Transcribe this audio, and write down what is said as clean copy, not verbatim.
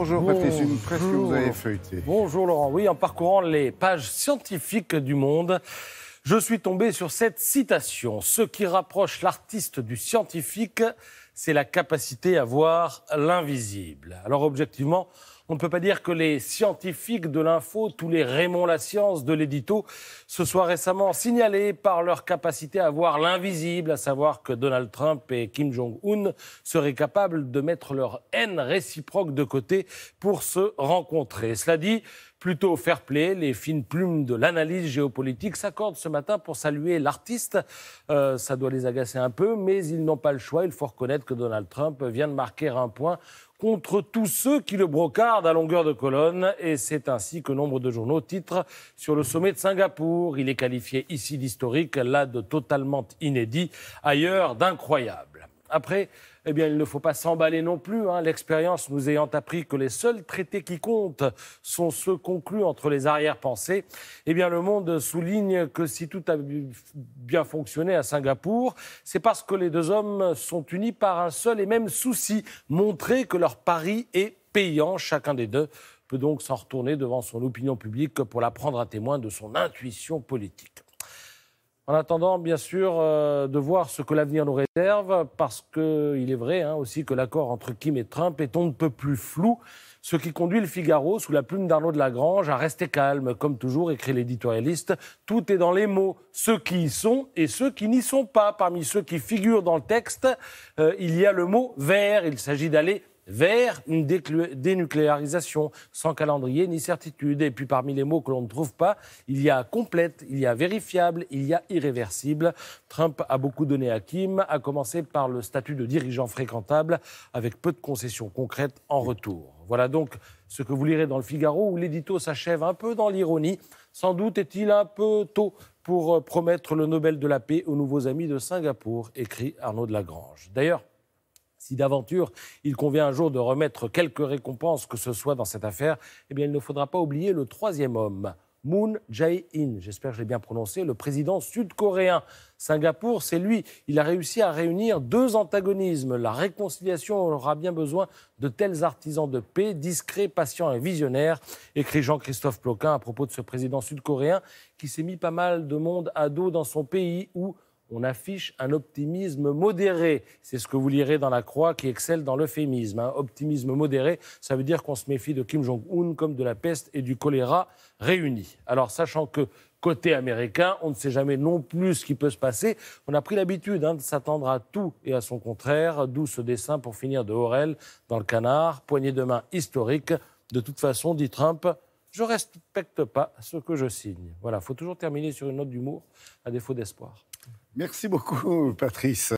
Bonjour Patrice, une presse que vous avez feuilletée. Bonjour Laurent, oui, en parcourant les pages scientifiques du Monde, je suis tombé sur cette citation. Ce qui rapproche l'artiste du scientifique, c'est la capacité à voir l'invisible. Alors objectivement, on ne peut pas dire que les scientifiques de l'info, tous les Raymond Lascience de l'édito, se soient récemment signalés par leur capacité à voir l'invisible, à savoir que Donald Trump et Kim Jong-un seraient capables de mettre leur haine réciproque de côté pour se rencontrer. Cela dit, plutôt fair play, les fines plumes de l'analyse géopolitique s'accordent ce matin pour saluer l'artiste. Ça doit les agacer un peu, mais ils n'ont pas le choix. Il faut reconnaître que Donald Trump vient de marquer un point contre tous ceux qui le brocardent à longueur de colonne. Et c'est ainsi que nombre de journaux titrent sur le sommet de Singapour. Il est qualifié ici d'historique, là de totalement inédit, ailleurs d'incroyable. Après, eh bien, il ne faut pas s'emballer non plus. L'expérience nous ayant appris que les seuls traités qui comptent sont ceux conclus entre les arrière-pensées. Eh bien, le Monde souligne que si tout a bien fonctionné à Singapour, c'est parce que les deux hommes sont unis par un seul et même souci, montrer que leur pari est payant. Chacun des deux peut donc s'en retourner devant son opinion publique pour la prendre à témoin de son intuition politique. En attendant, bien sûr, de voir ce que l'avenir nous réserve, parce qu'il est vrai aussi que l'accord entre Kim et Trump est on ne peut plus flou, ce qui conduit le Figaro, sous la plume d'Arnaud de Lagrange, à rester calme. Comme toujours, écrit l'éditorialiste, tout est dans les mots, ceux qui y sont et ceux qui n'y sont pas. Parmi ceux qui figurent dans le texte, il y a le mot « vers ». Il s'agit d'aller vers une dénucléarisation, sans calendrier ni certitude. Et puis parmi les mots que l'on ne trouve pas, il y a complète, il y a vérifiable, il y a irréversible. Trump a beaucoup donné à Kim, à commencer par le statut de dirigeant fréquentable, avec peu de concessions concrètes en retour. Voilà donc ce que vous lirez dans le Figaro, où l'édito s'achève un peu dans l'ironie. Sans doute est-il un peu tôt pour promettre le Nobel de la paix aux nouveaux amis de Singapour, écrit Arnaud de Lagrange. D'ailleurs, si d'aventure il convient un jour de remettre quelques récompenses que ce soit dans cette affaire, eh bien il ne faudra pas oublier le troisième homme, Moon Jae-in, j'espère que je l'ai bien prononcé, le président sud-coréen. Singapour, c'est lui. Il a réussi à réunir deux antagonismes. La réconciliation aura bien besoin de tels artisans de paix, discrets, patients et visionnaires, écrit Jean-Christophe Ploquin à propos de ce président sud-coréen qui s'est mis pas mal de monde à dos dans son pays où on affiche un optimisme modéré. C'est ce que vous lirez dans La Croix qui excelle dans l'euphémisme. Optimisme modéré, ça veut dire qu'on se méfie de Kim Jong-un comme de la peste et du choléra réunis. Alors, sachant que côté américain, on ne sait jamais non plus ce qui peut se passer. On a pris l'habitude de s'attendre à tout et à son contraire, d'où ce dessin pour finir de Aurel dans Le Canard, poignée de main historique. De toute façon, dit Trump, je ne respecte pas ce que je signe. Voilà, il faut toujours terminer sur une note d'humour, à défaut d'espoir. Merci beaucoup, Patrice.